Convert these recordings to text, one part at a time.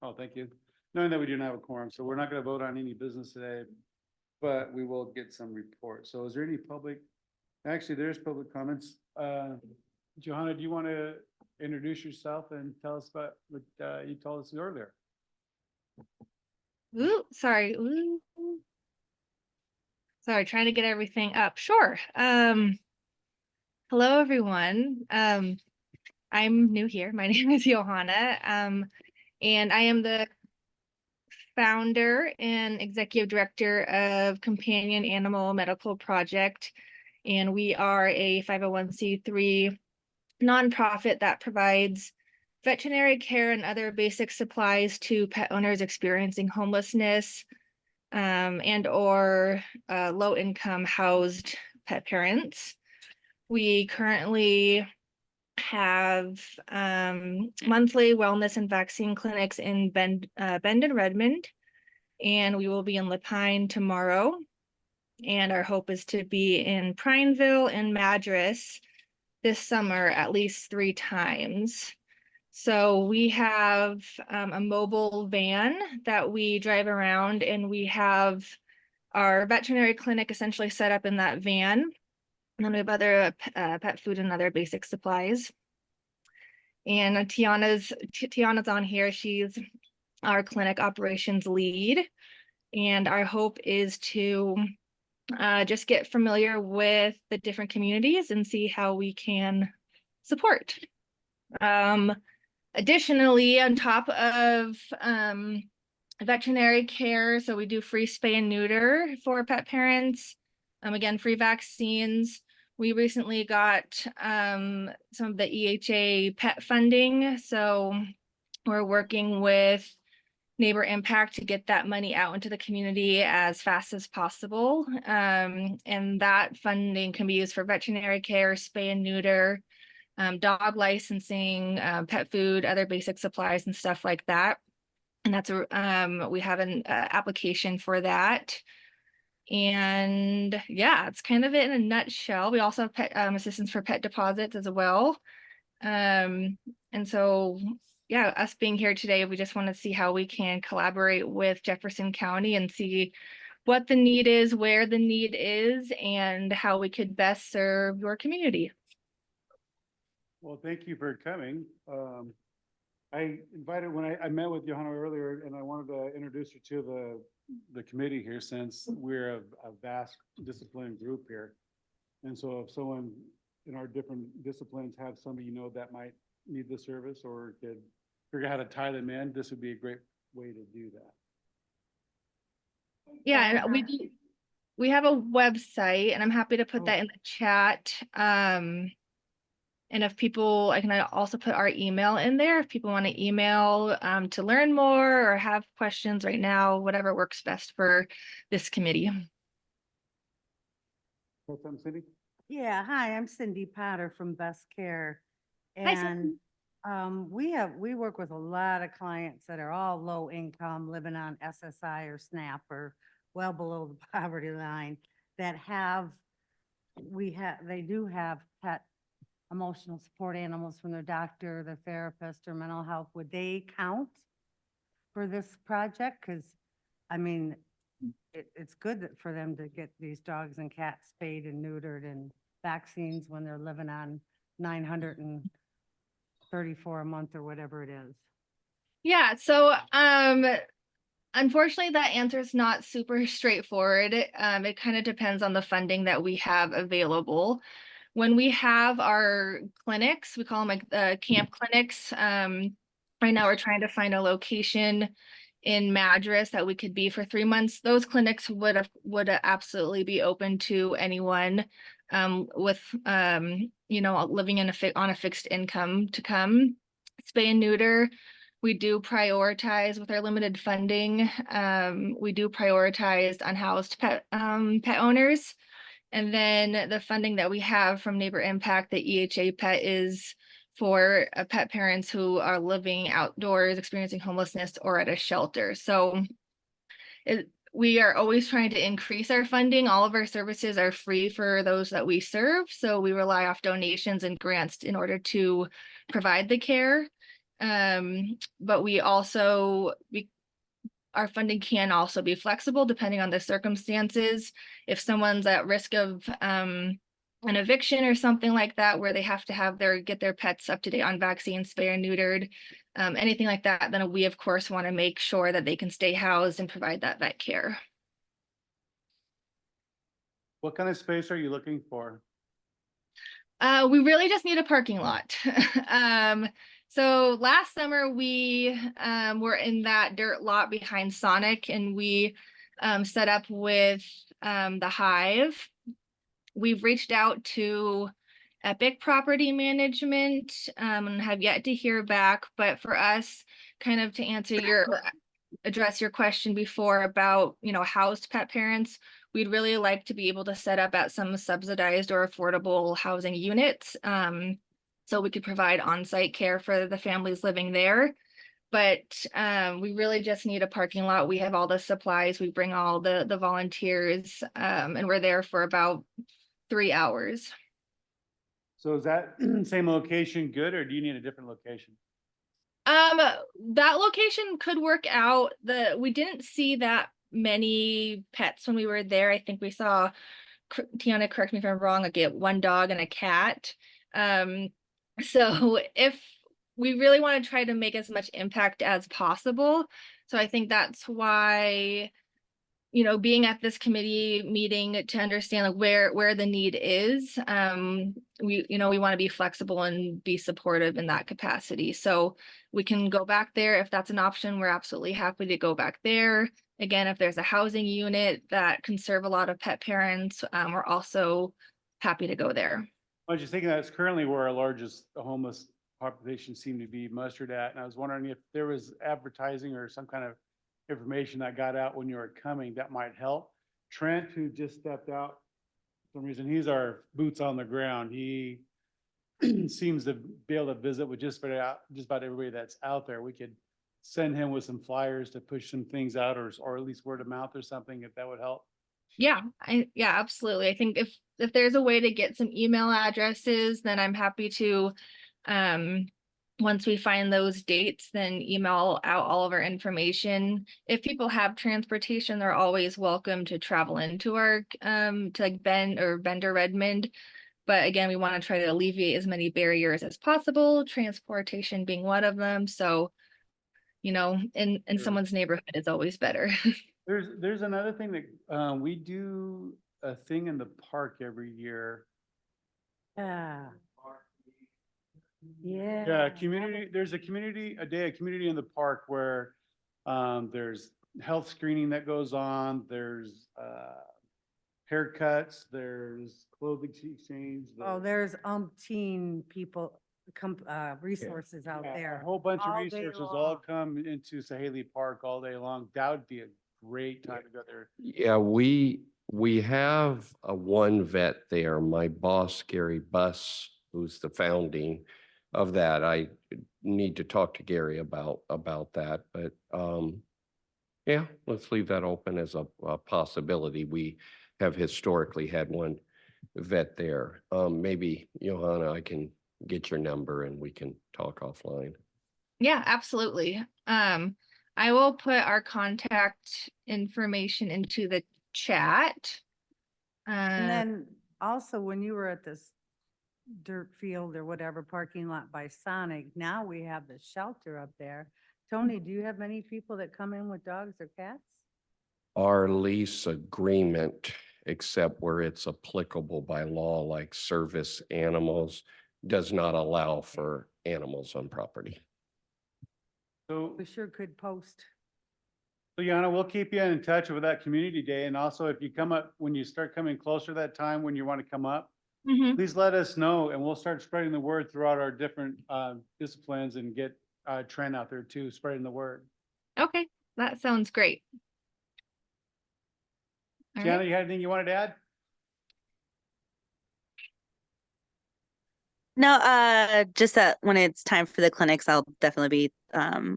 Oh, thank you. Knowing that we do not have a quorum, so we're not going to vote on any business today, but we will get some reports. So is there any public, actually, there's public comments. Johanna, do you want to introduce yourself and tell us about what you told us earlier? Ooh, sorry. Ooh. Sorry, trying to get everything up. Sure. Hello, everyone. I'm new here. My name is Johanna, and I am the founder and executive director of Companion Animal Medical Project, and we are a 501c3 nonprofit that provides veterinary care and other basic supplies to pet owners experiencing homelessness, and or low-income housed pet parents. We currently have monthly wellness and vaccine clinics in Bend and Redmond, and we will be in Lapine tomorrow. And our hope is to be in Prineville and Madras this summer at least 3 times. So we have a mobile van that we drive around, and we have our veterinary clinic essentially set up in that van. And then we have other pet food and other basic supplies. And Tiana's on here. She's our clinic operations lead. And our hope is to just get familiar with the different communities and see how we can support. Additionally, on top of veterinary care, so we do free spay and neuter for pet parents. Again, free vaccines. We recently got some of the EHA pet funding, so we're working with Neighbor Impact to get that money out into the community as fast as possible. And that funding can be used for veterinary care, spay and neuter, dog licensing, pet food, other basic supplies and stuff like that. And that's we have an application for that. And yeah, it's kind of it in a nutshell. We also have pet assistance for pet deposits as well. And so yeah, us being here today, we just want to see how we can collaborate with Jefferson County and see what the need is, where the need is, and how we could best serve your community. Well, thank you for coming. I invited, when I met with Johanna earlier, and I wanted to introduce her to the committee here, since we're a vast discipline group here. And so if someone in our different disciplines have somebody that might need the service or could figure out how to tie them in, this would be a great way to do that. Yeah, and we have a website, and I'm happy to put that in the chat. And if people, I can also put our email in there if people want to email to learn more or have questions right now, whatever works best for this committee. What's up, Cindy? Yeah, hi, I'm Cindy Potter from Best Care. Hi, Cindy. And we work with a lot of clients that are all low income, living on SSI or SNAP or well below the poverty line, that they do have pet emotional support animals from their doctor, their therapist, or mental health. Would they count for this project? Because I mean, it's good for them to get these dogs and cats spayed and neutered and vaccines when they're living on $934 a month or whatever it is. Yeah, so unfortunately that answer is not super straightforward. It kind of depends on the funding that we have available. When we have our clinics, we call them like camp clinics. Right now we're trying to find a location in Madras that we could be for 3 months. Those clinics would absolutely be open to anyone with living on a fixed income to come. Spay and neuter, we do prioritize with our limited funding. We do prioritize unhoused pet owners. And then the funding that we have from Neighbor Impact, the EHA pet, is for pet parents who are living outdoors, experiencing homelessness, or at a shelter. So we are always trying to increase our funding. All of our services are free for those that we serve. So we rely off donations and grants in order to provide the care. But our funding can also be flexible depending on the circumstances. If someone's at risk of an eviction or something like that, where they have to get their pets up to date on vaccines, spay or neutered, anything like that, then we of course want to make sure that they can stay housed and provide that vet care. What kind of space are you looking for? We really just need a parking lot. So last summer we were in that dirt lot behind Sonic, and we set up with the Hive. We've reached out to Epic Property Management and have yet to hear back. But for us, kind of to address your question before about, housed pet parents, we'd really like to be able to set up at some subsidized or affordable housing units, so we could provide on-site care for the families living there. But we really just need a parking lot. We have all the supplies. We bring all the volunteers, and we're there for about 3 hours. So is that same location good, or do you need a different location? That location could work out. We didn't see that many pets when we were there. I think we saw, Tiana, correct me if I'm wrong, like one dog and a cat. So if we really want to try to make as much impact as possible, so I think that's why, being at this committee meeting to understand like where the need is, we want to be flexible and be supportive in that capacity. So we can go back there if that's an option. We're absolutely happy to go back there. Again, if there's a housing unit that can serve a lot of pet parents, we're also happy to go there. I was just thinking that's currently where our largest homeless population seem to be mustered at. And I was wondering if there was advertising or some kind of information that got out when you were coming that might help. Trent, who just stepped out, for some reason, he's our boots on the ground. He seems to be able to visit with just about everybody that's out there. We could send him with some flyers to push some things out, or at least word of mouth or something, if that would help. Yeah, absolutely. I think if there's a way to get some email addresses, then I'm happy to, once we find those dates, then email out all of our information. If people have transportation, they're always welcome to travel into our, to like Bend or Redmond. But again, we want to try to alleviate as many barriers as possible, transportation being one of them. So, in someone's neighborhood is always better. There's another thing that we do a thing in the park every year. Yeah. Yeah, Yeah. there's a day of community in the park where there's health screening that goes on, there's haircuts, there's clothing exchange. Oh, there's umpteen people, resources out Yeah, there. a whole bunch of all day resources all long. come into Sahaley Park all day long. That would be a great time to go there. Yeah, we have a one vet there. My boss, Gary Buss, who's the founding of that. I need to talk to Gary about that, but yeah, let's leave that open as a possibility. We have historically had one vet there. Maybe Johanna, I can get your number and we can talk offline. Yeah, absolutely. I will put our contact information into the chat. And then also when you were at this dirt field or whatever parking lot by Sonic, now we have the shelter up there. Tony, do you have many people that come in with dogs or cats? Our lease agreement, except where it's applicable by law, like service animals, does not allow for animals on property. So, We sure could post. Yana, we'll keep you in touch with that community day. And also if you come up, when you start coming closer to that time, when you want to come up, please let us know and we'll start spreading the word throughout our different disciplines and get Trent out there too, spreading the word. Okay, that sounds great. All Tiana, right. you had anything you wanted to add? No, just that when it's time for the clinics, I'll definitely be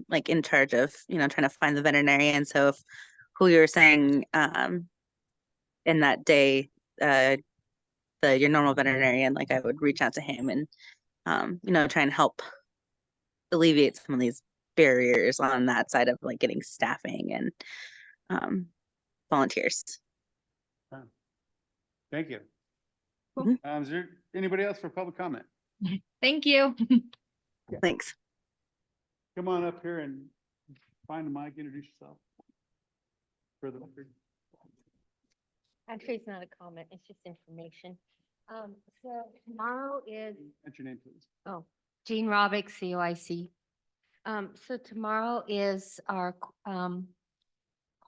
like in charge of, trying to find the veterinarian. So if who you're saying in that day, your normal veterinarian, like I would reach out to him and try and help alleviate some of these barriers on that side of like getting staffing and volunteers. Thank you. Mhm. Is there anybody else for public comment? Thank you. Thanks. Come on up here and find the mic, introduce yourself. For the record. Actually, it's not a comment, it's just information. So tomorrow is, What's your name, please? oh, Jean Robick, COIC. So tomorrow is our,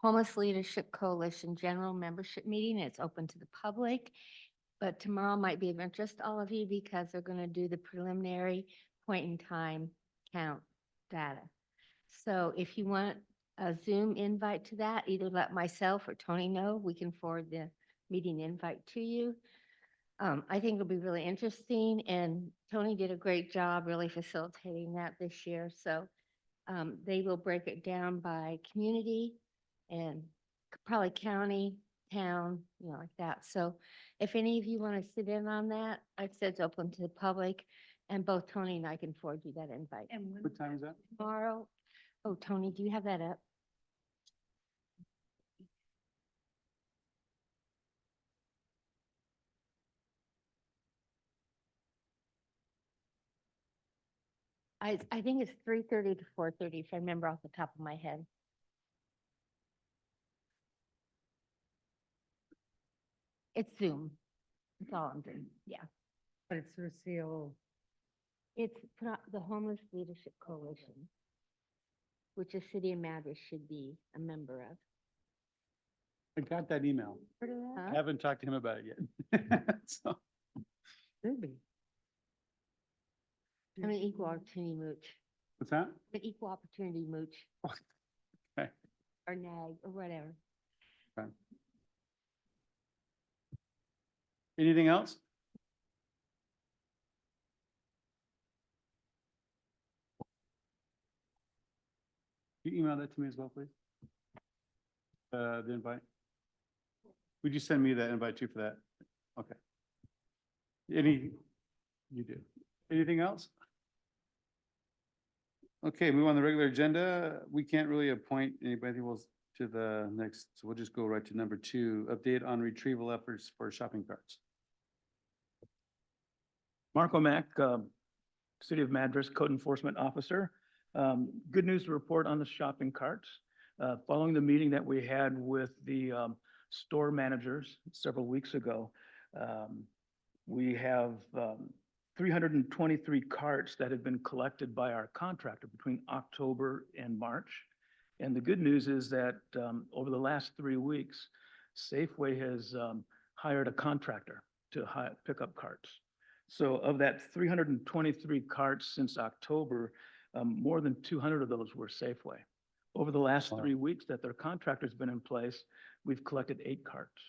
Homeless Leadership Coalition General Membership Meeting. It's open to the public. But tomorrow might be of interest to all of you because they're gonna do the preliminary point in time count data. So if you want a Zoom invite to that, either let myself or Tony know. We can forward the meeting invite to you. I think it'll be really interesting, and Tony did a great job really facilitating that this year. So they will break it down by community and probably county, town, like that. So if any of you want to sit in on that, like I said, it's open to the public, and both Tony and I can forward you that invite. And What time is that? tomorrow, oh, Tony, do you have that up? I think it's 3:30 to 4:30, if I remember off the top of my head. It's Zoom. That's all I'm doing. Yeah. But it's for CO. It's the Homeless Leadership Coalition, which the city of Madras should be a member of. I got that email. Heard of that? I Huh? haven't talked to him about it yet. So, Could be. I'm an equal opportunity mooch. what's that? An equal opportunity mooch. Okay. Or nag, or whatever. Anything else? Can you email that to me as well, please? The invite? Would you send me that invite too for that? Okay. You do. Anything else? Okay, move on the regular agenda. We can't really appoint anybody else to the next, so we'll just go right to number 2, update on retrieval efforts for shopping carts. Marco Mack, City of Madras Code Enforcement Officer. Good news to report on the shopping carts. Following the meeting that we had with the store managers several weeks ago, we have 323 carts that have been collected by our contractor between October and March. And the good news is that over the last 3 weeks, Safeway has hired a contractor to pick up carts. So of that 323 carts since October, more than 200 of those were Safeway. Over the last Wow. 3 weeks that their contractor's been in place, we've collected 8 carts.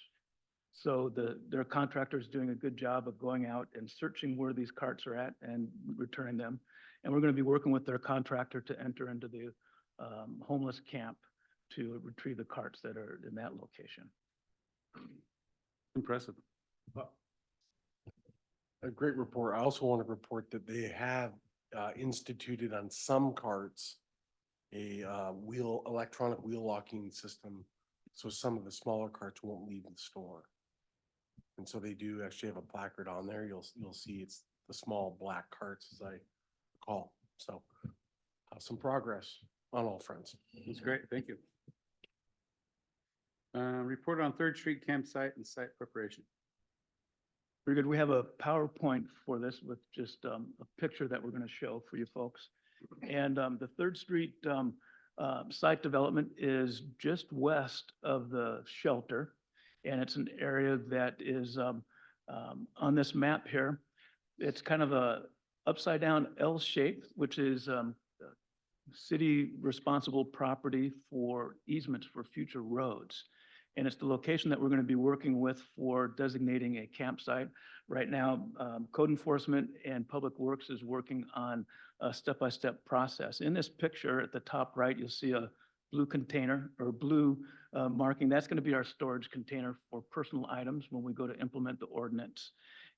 So their contractor's doing a good job of going out and searching where these carts are at and returning them. And we're going to be working with their contractor to enter into the homeless camp to retrieve the carts that are in that location. Impressive. A great report. I also want to report that they have instituted on some carts a electronic wheel locking system. So some of the smaller carts won't leave the store. And so they do actually have a placard on there. You'll see it's the small black carts, as I recall. So some progress on all fronts. That's great. Thank you. Report on Third Street campsite and site preparation. Very good. We have a PowerPoint for this with just a picture that we're going to show for you folks. And the Third Street site development is just west of the shelter. And it's an area that is on this map here. It's kind of a upside down L shape, which is city responsible property for easements for future roads. And it's the location that we're going to be working with for designating a campsite. Right now, Code Enforcement and Public Works is working on a step-by-step process. In this picture at the top right, you'll see a blue container or blue marking. That's going to be our storage container for personal items when we go to implement the ordinance.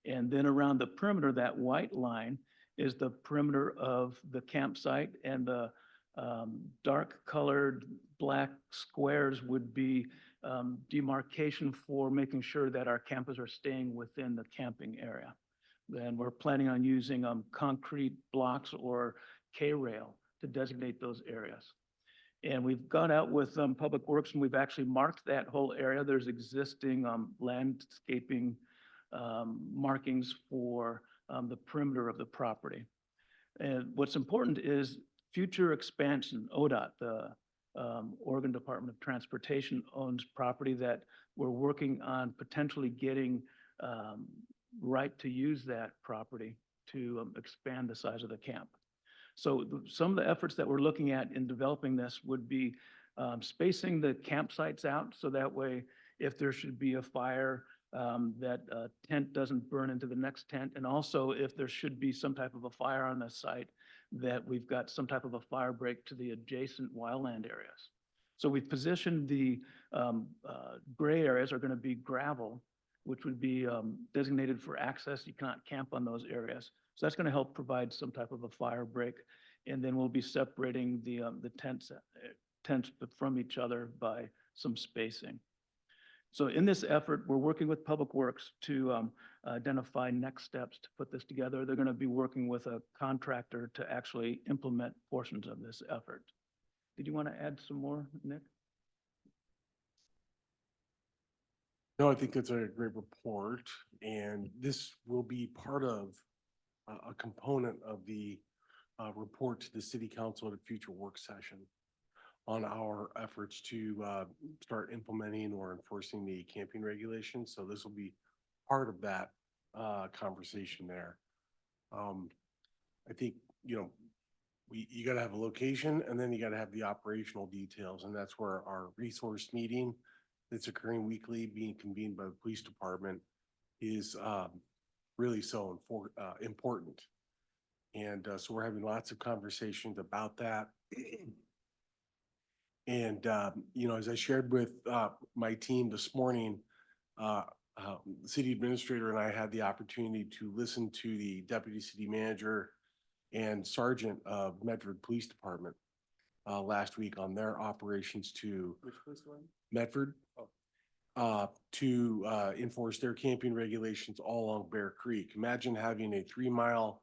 And then around the perimeter, that white line is the perimeter of the campsite, and the dark colored black squares would be demarcation for making sure that our campers are staying within the camping area. Then we're planning on using concrete blocks or K-rail to designate those areas. And we've gone out with Public Works, and we've actually marked that whole area. There's existing landscaping markings for the perimeter of the property. And what's important is future expansion. ODOT, the Oregon Department of Transportation, owns property that we're working on potentially getting right to use that property to expand the size of the camp. So some of the efforts that we're looking at in developing this would be spacing the campsites out, so that way if there should be a fire, that tent doesn't burn into the next tent. And also if there should be some type of a fire on the site, that we've got some type of a fire break to the adjacent wildland areas. So we've positioned the gray areas are going to be gravel, which would be designated for access. You cannot camp on those areas. So that's going to help provide some type of a fire break. And then we'll be separating the tents from each other by some spacing. So in this effort, we're working with Public Works to identify next steps to put this together. They're going to be working with a contractor to actually implement portions of this effort. Did you want to add some more, Nick? No, I think that's a great report, and this will be part of a component of the report to the city council at a future work session on our efforts to start implementing or enforcing the camping regulations. So this will be part of that conversation there. I think, you know, you got to have a location, and then you got to have the operational details, and that's where our resource meeting that's occurring weekly, being convened by the police department, is really so important. And so we're having lots of conversations about that. And, you know, as I shared with my team this morning, the city administrator and I had the opportunity to listen to the deputy city manager and sergeant of Medford Police Department last week on their operations to Which police one? Medford to enforce their camping regulations all along Bear Creek. Imagine having a 3-mile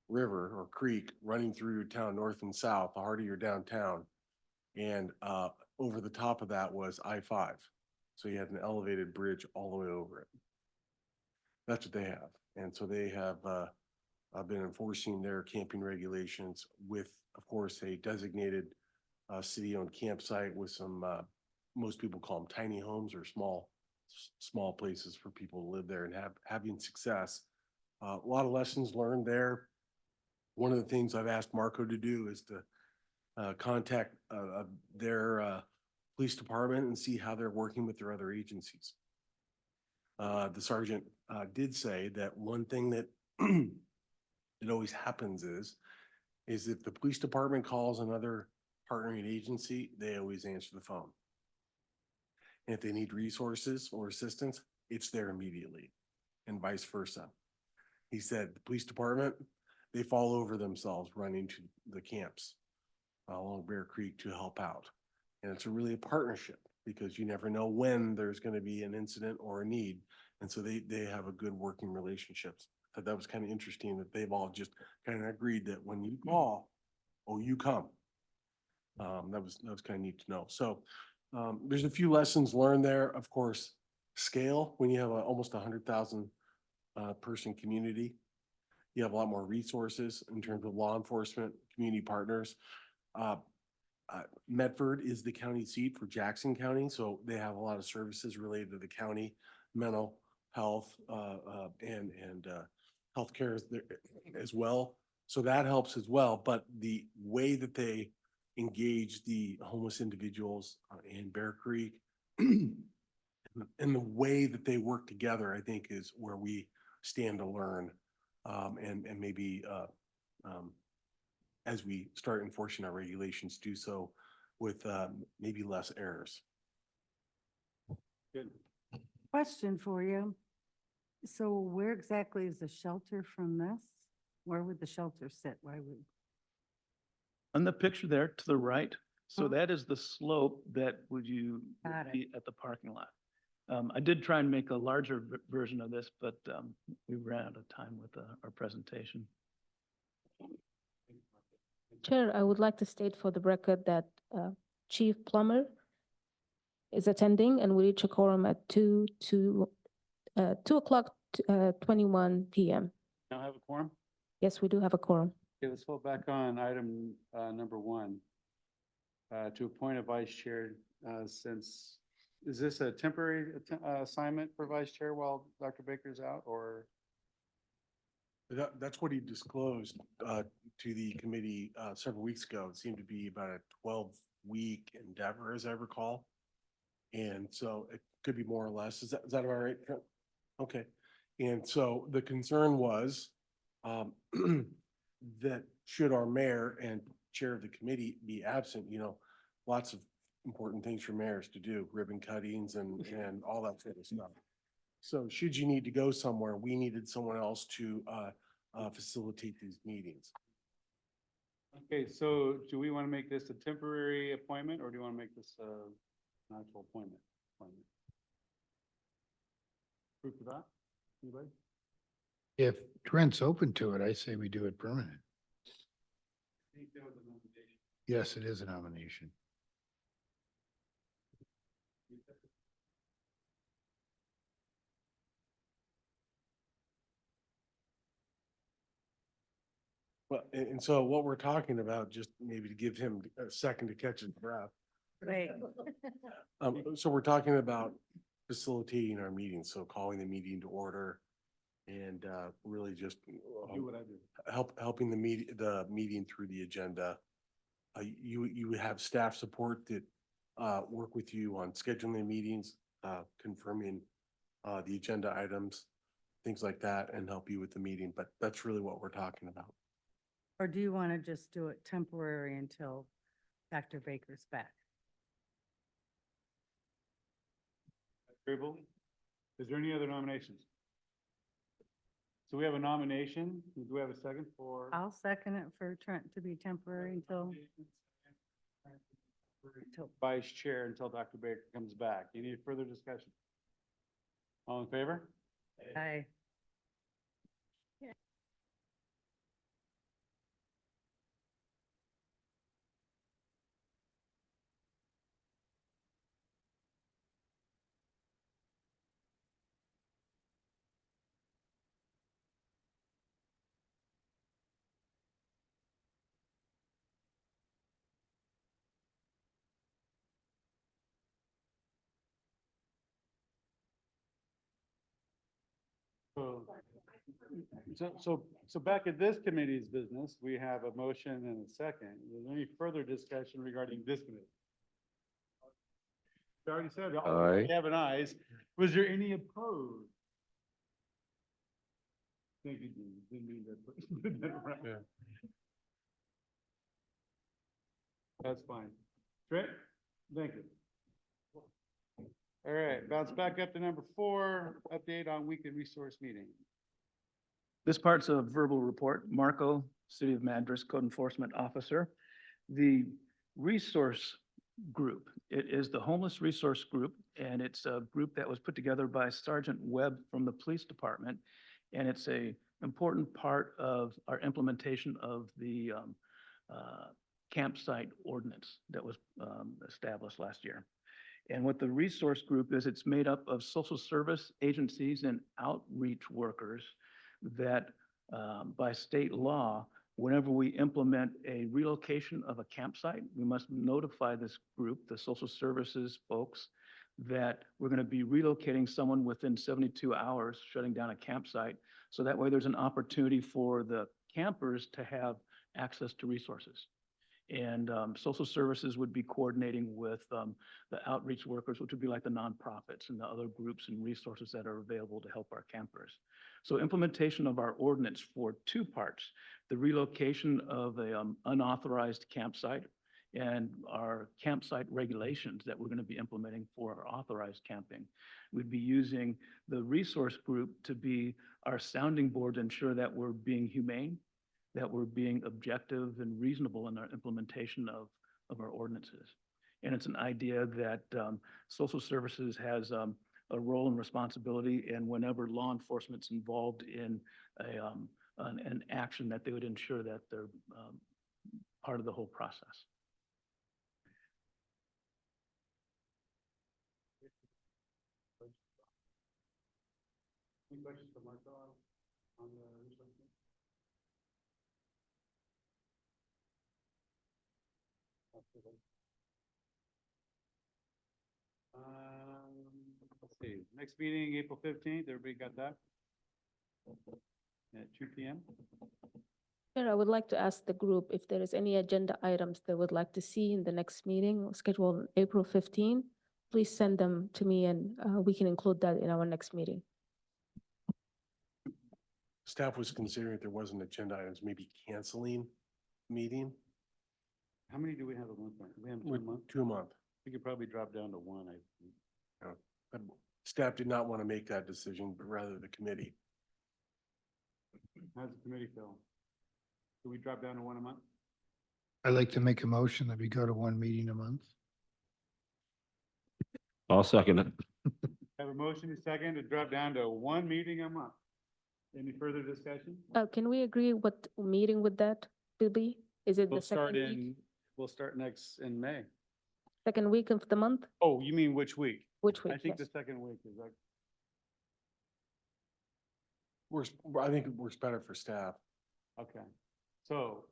river or creek running through your town north and south, the heart of your downtown. And over the top of that was I-5. So you had an elevated bridge all the way over it. That's what they have. And so they have been enforcing their camping regulations with, of course, a designated city-owned campsite with some, most people call them tiny homes or small places for people to live there and having success. A lot of lessons learned there. One of the things I've asked Marco to do is to contact their police department and see how they're working with their other agencies. The sergeant did say that one thing that it always happens is if the police department calls another partnering agency, they always answer the phone. And if they need resources or assistance, it's there immediately, and vice versa. He said the police department, they fall over themselves running to the camps along Bear Creek to help out. And it's really a partnership, because you never know when there's going to be an incident or a need. And so they have a good working relationships. But that was kind of interesting that they've all just kind of agreed that when you call, oh, you come. That was kind of neat to know. So there's a few lessons learned there. Of course, scale, when you have almost 100,000 person community, you have a lot more resources in terms of law enforcement, community partners. Medford is the county seat for Jackson County, so they have a lot of services related to the county, mental health and healthcare as well. So that helps as well. But the way that they engage the homeless individuals in Bear Creek and the way that they work together, I think, is where we stand to learn and maybe as we start enforcing our regulations, do so with maybe less errors. Good. Question for you. So where exactly is the shelter from this? Where would the shelter sit? Why would? On the picture there to the right, so Huh. that is the slope that would you would Got it. be at the parking lot. I did try and make a larger version of this, but we ran out of time with our presentation. Chair, I would like to state for the record that Chief Plummer is attending and we reach a quorum at 2 o'clock, 21 PM. Now have a quorum? Yes, we do have a quorum. Okay, let's vote back on item number 1. To appoint a vice chair, since, is this a temporary assignment for vice chair while Dr. Baker's out, or? That's what he disclosed to the committee several weeks ago. It seemed to be about a 12-week endeavor, as I recall. And so it could be more or less. Is that about right? Trent? Okay. And so the concern was that should our mayor and chair of the committee be absent, lots of important things for mayors to do, ribbon cuttings and all that sort of stuff. So should you need to go somewhere, we needed someone else to facilitate these meetings. Okay, so do we want to make this a temporary appointment, or do you want to make this an actual appointment? Proof of that? Anybody? If Trent's open to it, I say we do it permanent. I think that was a nomination. Yes, it is a nomination. Well, and so what we're talking about, just maybe to give him a second to catch his breath. Right. So we're talking about facilitating our meetings, so calling the meeting to order and really just Do what I do. helping the meeting through the agenda. You have staff support that work with you on scheduling the meetings, confirming the agenda items, things like that, and help you with the meeting. But that's really what we're talking about. Or do you want to just do it temporary until Dr. Baker's back? Agreeable? Is there any other nominations? So we have a nomination. Do we have a second for? I'll second it for Trent to be temporary until, Vice chair until Dr. Baker comes back. Any further discussion? All in favor? aye. So back at this committee's business, we have a motion and a second. Is there any further discussion regarding this committee? We already said, Aye. we have an ayes. Was there any opposed? Thank you, Dean. Didn't mean to put that around. Yeah. That's fine. Trent, thank you. All right, bounce back up to number 4, update on weekly resource meeting. This part's a verbal report. Marco, City of Madras Code Enforcement Officer. The resource group, it is the Homeless Resource Group, and it's a group that was put together by Sergeant Webb from the Police Department. And it's a important part of our implementation of the campsite ordinance that was established last year. And what the resource group is, it's made up of social service agencies and outreach workers that by state law, whenever we implement a relocation of a campsite, we must notify this group, the social services folks, that we're going to be relocating someone within 72 hours, shutting down a campsite. So that way there's an opportunity for the campers to have access to resources. And social services would be coordinating with the outreach workers, which would be like the nonprofits and the other groups and resources that are available to help our campers. So implementation of our ordinance for 2 parts, the relocation of a unauthorized campsite and our campsite regulations that we're going to be implementing for our authorized camping. We'd be using the resource group to be our sounding board to ensure that we're being humane that we're being objective and reasonable in our implementation of our ordinances. And it's an idea that social services has a role and responsibility, and whenever law enforcement's involved in an action, that they would ensure that they're part of the whole process. Any questions for Martha on the resource? Let's see, next meeting, April 15th, everybody got that? At 2 p.m.? Chair, I would like to ask the group if there is any agenda items they would like to see in the next meeting scheduled on April 15. Please send them to me and we can include that in our next meeting. Staff was considering if there wasn't agenda items, maybe canceling meeting How many do we have at one point? We have two a with month? 2 a month. We could probably drop down to one, I think. But staff did not want to make that decision, but rather the committee. How's the committee feel? Do we drop down to one a month? I'd like to make a motion that we go to one meeting a month. I'll second it. Have a motion and second to drop down to one meeting a month. Any further discussion? Can we agree what meeting would that will be? Is it We'll the second start week, in May. second week of the month? Oh, you mean which week? Which week? I think the Yes. second week is like, I think it works better for staff. okay. So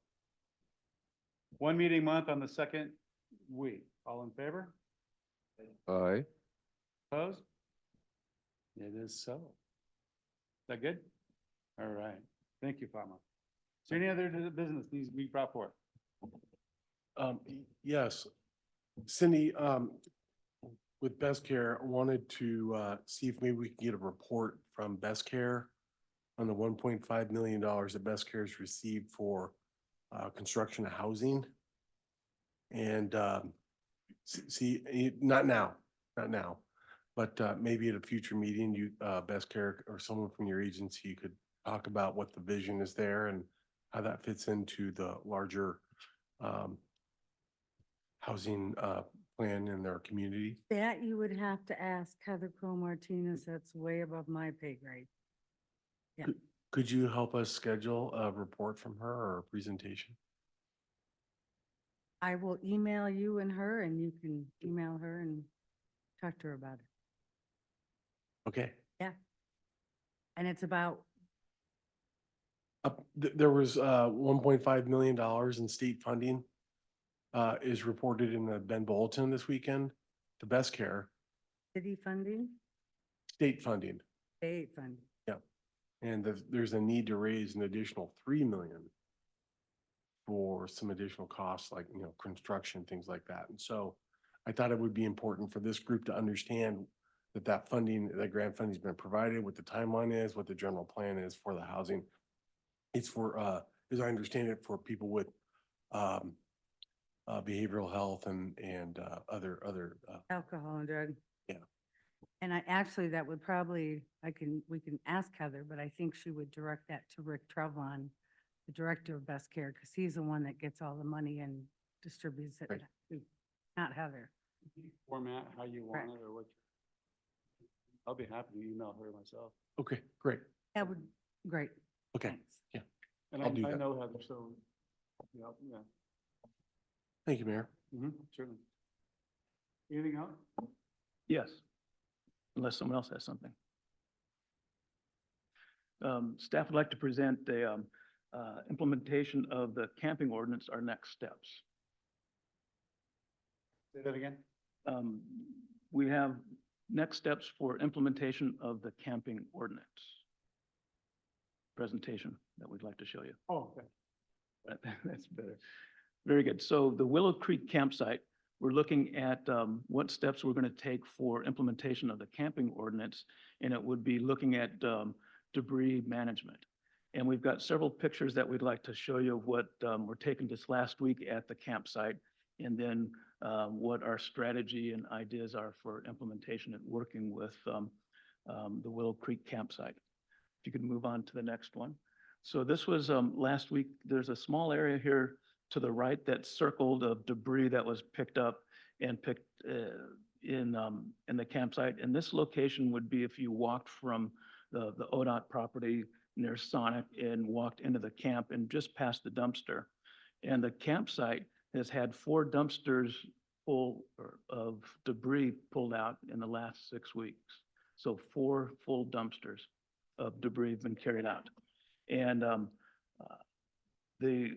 one meeting month on the second week. All in favor? Aye. Opposed? It is so. Is that good? All right. Thank you, Fama. Is there any other business needs to be brought forth? Yes. Cindy, with Best Care, I wanted to see if maybe we can get a report from Best Care on the $1.5 million that Best Care has received for construction of housing. And not now, but maybe at a future meeting, you, Best Care or someone from your agency could talk about what the vision is there and how that fits into the larger housing plan in their community. That you would have to ask Heather Crow Martinez. That's way above my pay grade. Yeah. Could you help us schedule a report from her or a presentation? I will email you and her, and you can email her and talk to her about it. Okay. And it's about, There was $1.5 million in state funding is reported in the Ben Bulletin this weekend to Best Care, city funding, state funding. state funding. And there's a need to raise an additional 3 million for some additional costs like, construction, things like that. And so I thought it would be important for this group to understand that funding, that grant funding has been provided, what the timeline is, what the general plan is for the housing. It's for, as I understand it, for people with behavioral health and other. Alcohol and drug. Yeah. And that would probably, we can ask Heather, but I think she would direct that to Rick Trevlon, the director of Best Care, because he's the one that gets all the money and distributes it, Right. not Heather. Format, how you want Correct. it or what? I'll be happy to email her myself. Okay, great. That would, great. Okay, Thanks. And I'll do I that. know Heather, so, yeah, Thank you, Mayor. certainly. Anything else? Yes, unless someone else has something. Staff would like to present the implementation of the camping ordinance, our next steps. Say that again? We have next steps for implementation of the camping ordinance presentation that we'd like to show you. Oh, okay. That's better. Very good. So the Willow Creek campsite, we're looking at what steps we're going to take for implementation of the camping ordinance, and it would be looking at debris management. And we've got several pictures that we'd like to show you of what were taken this last week at the campsite, and then what our strategy and ideas are for implementation and working with the Willow Creek campsite. If you could move on to the next one. So this was last week. There's a small area here to the right that's circled of debris that was picked up and picked in the campsite. And this location would be if you walked from the ODOT property near Sonic and walked into the camp and just past the dumpster. And the campsite has had 4 dumpsters full of debris pulled out in the last 6 weeks. So 4 full dumpsters of debris have been carried out. And the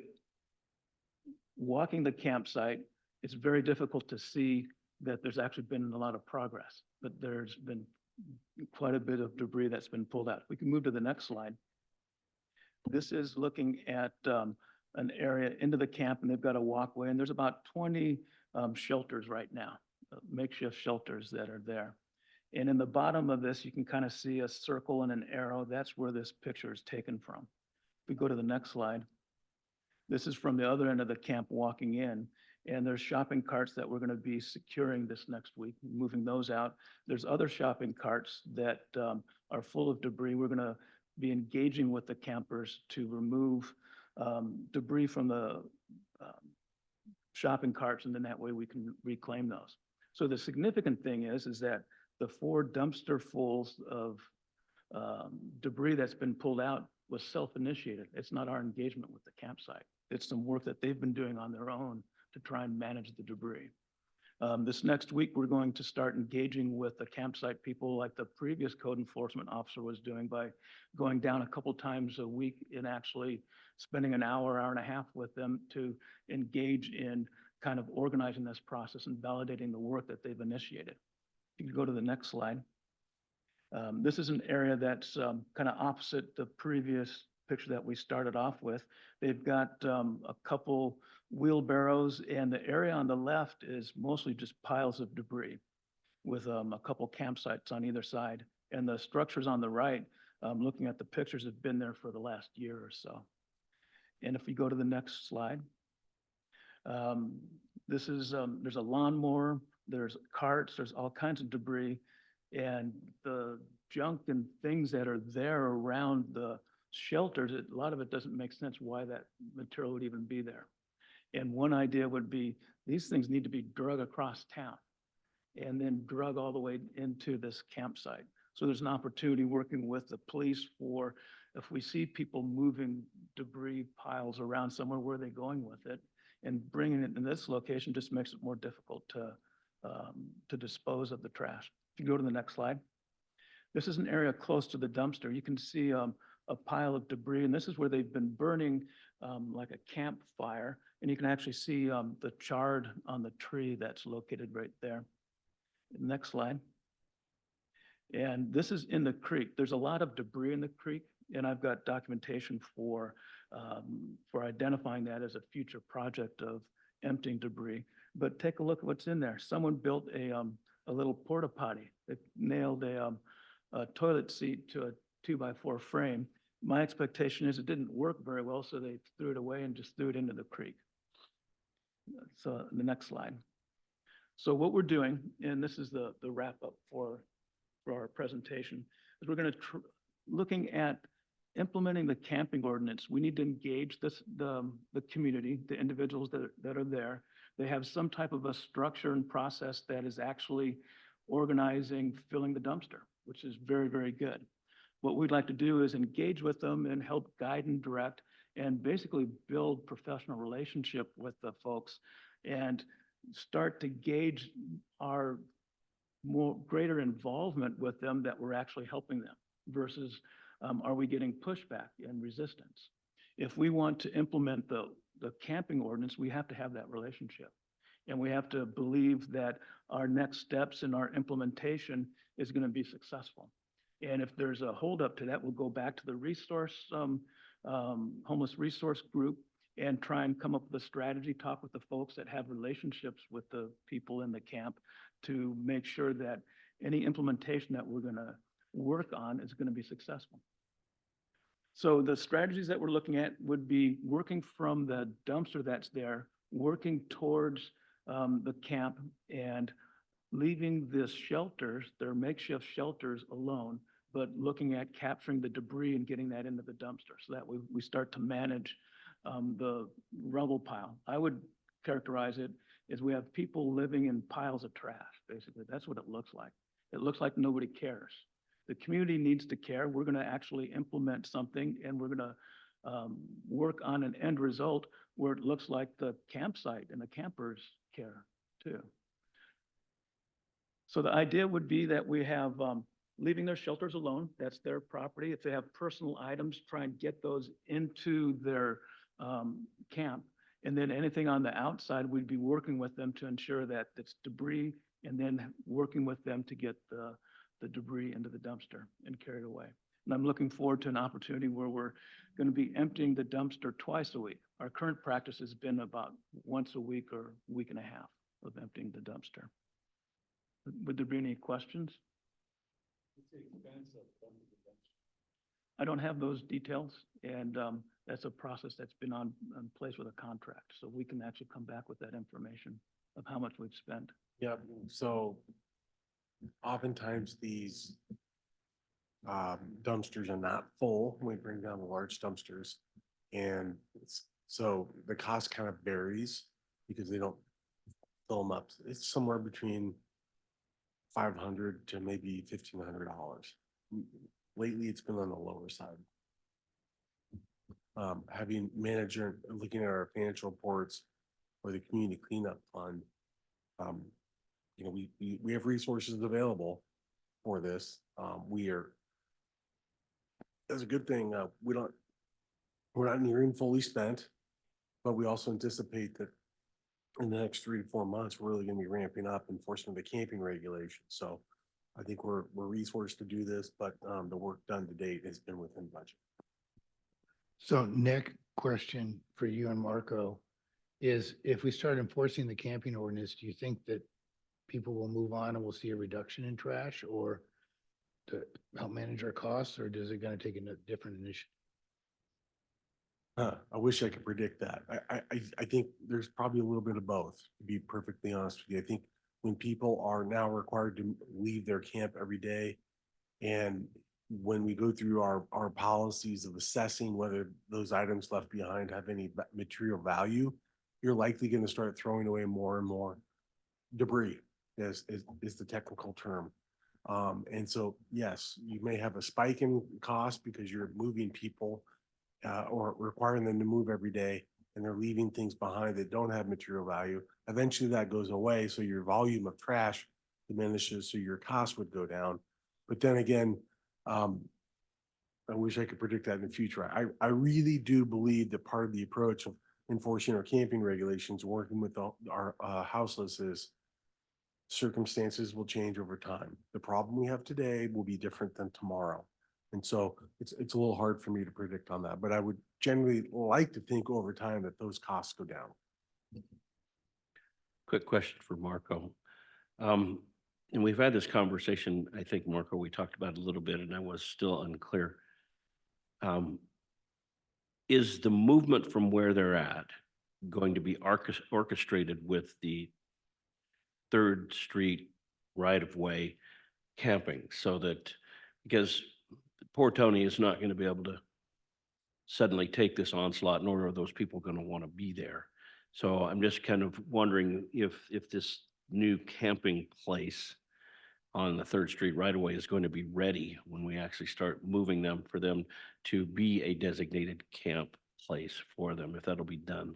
walking the campsite, it's very difficult to see that there's actually been a lot of progress, but there's been quite a bit of debris that's been pulled out. We can move to the next slide. This is looking at an area into the camp, and they've got a walkway, and there's about 20 shelters right now, makeshift shelters that are there. And in the bottom of this, you can kind of see a circle and an arrow. That's where this picture is taken from. If we go to the next slide, this is from the other end of the camp walking in, and there's shopping carts that we're going to be securing this next week, moving those out. There's other shopping carts that are full of debris. We're going to be engaging with the campers to remove debris from the shopping carts, and then that way we can reclaim those. So the significant thing is that the 4 dumpster fulls of debris that's been pulled out was self-initiated. It's not our engagement with the campsite. It's some work that they've been doing on their own to try and manage the debris. This next week, we're going to start engaging with the campsite people like the previous code enforcement officer was doing by going down a couple times a week and actually spending an hour, hour and a half with them to engage in kind of organizing this process and validating the work that they've initiated. You can go to the next slide. This is an area that's kind of opposite the previous picture that we started off with. They've got a couple wheelbarrows, and the area on the left is mostly just piles of debris with a couple campsites on either side. And the structures on the right, looking at the pictures, have been there for the last year or so. And if we go to the next slide, this is, there's a lawnmower, there's carts, there's all kinds of debris, and the junk and things that are there around the shelters, a lot of it doesn't make sense why that material would even be there. And one idea would be these things need to be drug across town and then drug all the way into this campsite. So there's an opportunity working with the police for if we see people moving debris piles around somewhere, where are they going with it? And bringing it in this location just makes it more difficult to dispose of the trash. If you go to the next slide. This is an area close to the dumpster. You can see a pile of debris, and this is where they've been burning like a campfire, and you can actually see the chard on the tree that's located right there. Next slide. And this is in the creek. There's a lot of debris in the creek, and I've got documentation for identifying that as a future project of emptying debris. But take a look at what's in there. Someone built a little porta potty. They nailed a toilet seat to a 2x4 frame. My expectation is it didn't work very well, so they threw it away and just threw it into the creek. So the next slide. So what we're doing, and this is the wrap up for our presentation, is we're going to looking at implementing the camping ordinance. We need to engage the community, the individuals that are there. They have some type of a structure and process that is actually organizing, filling the dumpster, which is very, very good. What we'd like to do is engage with them and help guide and direct and basically build professional relationship with the folks and start to gauge our greater involvement with them, that we're actually helping them versus are we getting pushback and resistance? If we want to implement the camping ordinance, we have to have that relationship. And we have to believe that our next steps in our implementation is going to be successful. And if there's a holdup to that, we'll go back to the homeless resource group and try and come up with a strategy, talk with the folks that have relationships with the people in the camp to make sure that any implementation that we're going to work on is going to be successful. So the strategies that we're looking at would be working from the dumpster that's there, working towards the camp and leaving the shelters, their makeshift shelters, alone, but looking at capturing the debris and getting that into the dumpster so that we start to manage the rubble pile. I would characterize it as we have people living in piles of trash, basically. That's what it looks like. It looks like nobody cares. The community needs to care. We're going to actually implement something, and we're going to work on an end result where it looks like the campsite and the campers care too. So the idea would be that we have leaving their shelters alone. That's their property. If they have personal items, try and get those into their camp. And then anything on the outside, we'd be working with them to ensure that it's debris, and then working with them to get the debris into the dumpster and carried away. And I'm looking forward to an opportunity where we're going to be emptying the dumpster twice a week. Our current practice has been about once a week or week and a half of emptying the dumpster. Would there be any questions? I don't have those details, and that's a process that's been on place with a contract. So we can actually come back with that information of how much we've spent. Yeah, so oftentimes these dumpsters are not full when we bring down the large dumpsters. And so the cost kind of varies because they don't fill them up. It's somewhere between $500 to maybe $1,500. Lately, it's been on the lower side. Having manager, looking at our financial reports for the community cleanup fund, you know, we have resources available for this. That's a good thing. We're not nearing fully spent, but we also anticipate that in the next 3 to 4 months, we're really going to be ramping up enforcement of the camping regulations. So I think we're resourced to do this, but the work done to date has been within budget. So Nick, question for you and Marco is if we start enforcing the camping ordinance, do you think that people will move on and we'll see a reduction in trash or to help manage our costs, or is it going to take a different initiative? I wish I could predict that. I think there's probably a little bit of both, to be perfectly honest with you. I think when people are now required to leave their camp every day, and when we go through our policies of assessing whether those items left behind have any material value, you're likely going to start throwing away more and more debris, is the technical term. And so, yes, you may have a spike in cost because you're moving people or requiring them to move every day, and they're leaving things behind that don't have material value. Eventually that goes away, so your volume of trash diminishes, so your cost would go down. But then again, I wish I could predict that in the future. I really do believe that part of the approach of enforcing our camping regulations, working with our houseless, is circumstances will change over time. The problem we have today will be different than tomorrow. And so it's a little hard for me to predict on that, but I would generally like to think over time that those costs go down. Quick question for Marco. And we've had this conversation, I think, Marco, we talked about it a little bit and I was still unclear. Is the movement from where they're at going to be orchestrated with the 3rd Street right-of-way camping so that, because poor Tony is not going to be able to suddenly take this onslaught, nor are those people going to want to be there. So I'm just kind of wondering if this new camping place on the 3rd Street right-of-way is going to be ready when we actually start moving them for them to be a designated camp place for them, if that'll be done.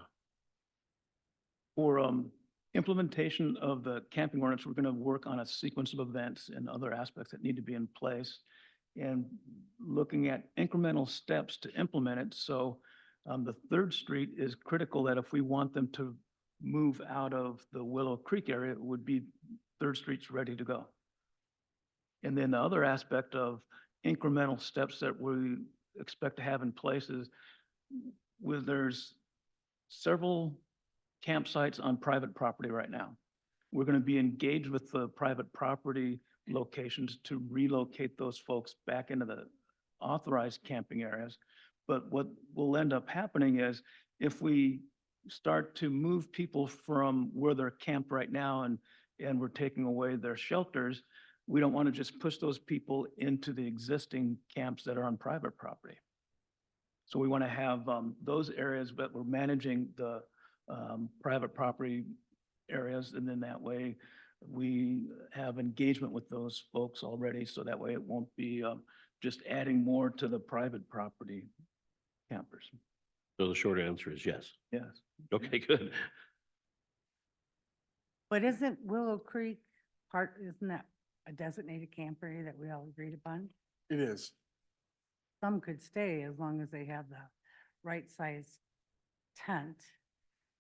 For implementation of the camping ordinance, we're going to work on a sequence of events and other aspects that need to be in place and looking at incremental steps to implement it. So the 3rd Street is critical that if we want them to move out of the Willow Creek area, it would be 3rd Street's ready to go. And then the other aspect of incremental steps that we expect to have in place is where there's several campsites on private property right now. We're going to be engaged with the private property locations to relocate those folks back into the authorized camping areas. But what will end up happening is if we start to move people from where they're camped right now and we're taking away their shelters, we don't want to just push those people into the existing camps that are on private property. So we want to have those areas, but we're managing the private property areas. And then that way we have engagement with those folks already. So that way it won't be just adding more to the private property campers. So the short answer is yes. Yes. Okay, good. But isn't Willow Creek part, isn't that a designated camp area that we all agreed upon? It is. Some could stay as long as they have the right size tent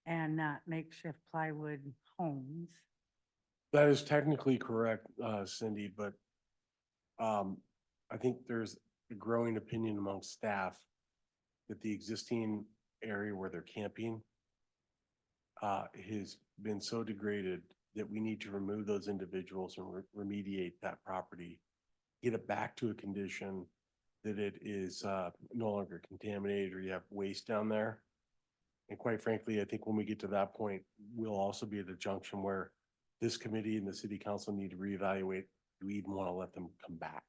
and not makeshift plywood homes. That is technically correct, Cindy, but I think there's a growing opinion among staff that the existing area where they're camping has been so degraded that we need to remove those individuals and remediate that property, get it back to a condition that it is no longer contaminated or you have waste down there. And quite frankly, I think when we get to that point, we'll also be at a junction where this committee and the city council need to reevaluate, do we even want to let them come back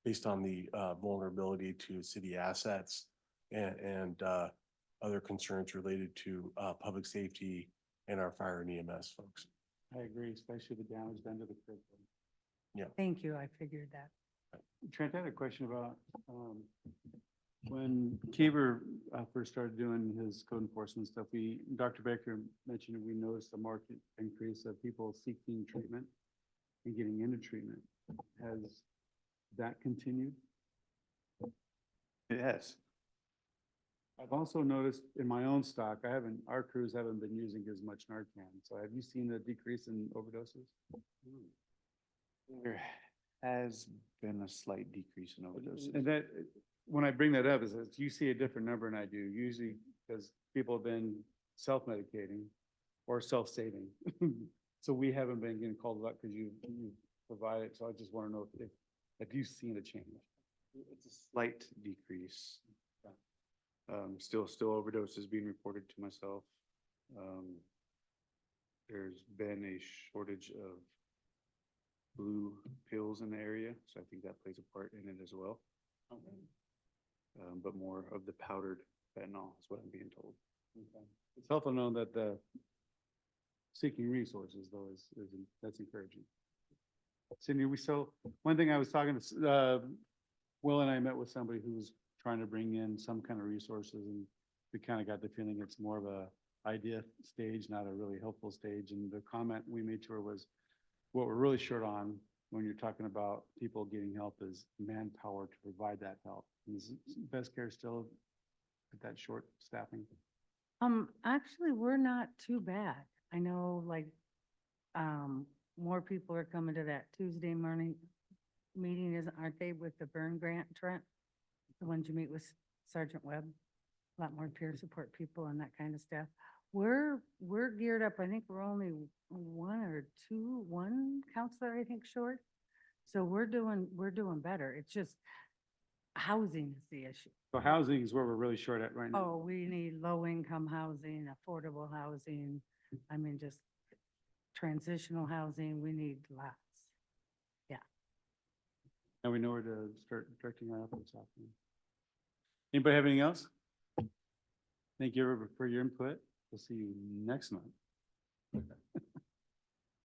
based on the vulnerability to city assets and other concerns related to public safety and our fire and EMS folks. I agree, especially the damage done to the curriculum. Thank you, I figured that. Trent, I had a question about, when Keever first started doing his code enforcement stuff, Dr. Baker mentioned that we noticed a marked increase of people seeking treatment and getting into treatment. Has that continued? It has. I've also noticed in my own stock, our crews haven't been using as much Narcan. So have you seen a decrease in overdoses? There has been a slight decrease in overdoses. And that, when I bring that up, is that you see a different number than I do, usually because people have been self-medicating or self-saving. So we haven't been getting called up because you provide it. So I just want to know if you've seen a change. It's a slight decrease. Still overdoses being reported to myself. There's been a shortage of blue pills in the area, so I think that plays a part in it as well. But more of the powdered fentanyl is what I'm being told. Okay. It's helpful to know that the seeking resources though that's encouraging. Cindy, one thing I was talking to, Will and I met with somebody who was trying to bring in some kind of resources, and we kind of got the feeling it's more of a idea stage, not a really helpful stage. And the comment we made to her was, what we're really short on when you're talking about people getting help is manpower to provide that help. Is best care still at that short staffing? Actually, we're not too bad. I know more people are coming to that Tuesday morning meeting, aren't they, with the burn grant, Trent? The ones you meet with Sergeant Webb, a lot more peer support people and that kind of stuff. We're geared up. I think we're only one counselor, I think, short. So we're doing better. It's just housing is the issue. So housing is where we're really short at right now. Oh, we need low income housing, affordable housing. I mean, just transitional housing. We need lots. And we know where to start directing our efforts out. Anybody have anything else? Thank you for your input. We'll see you next month.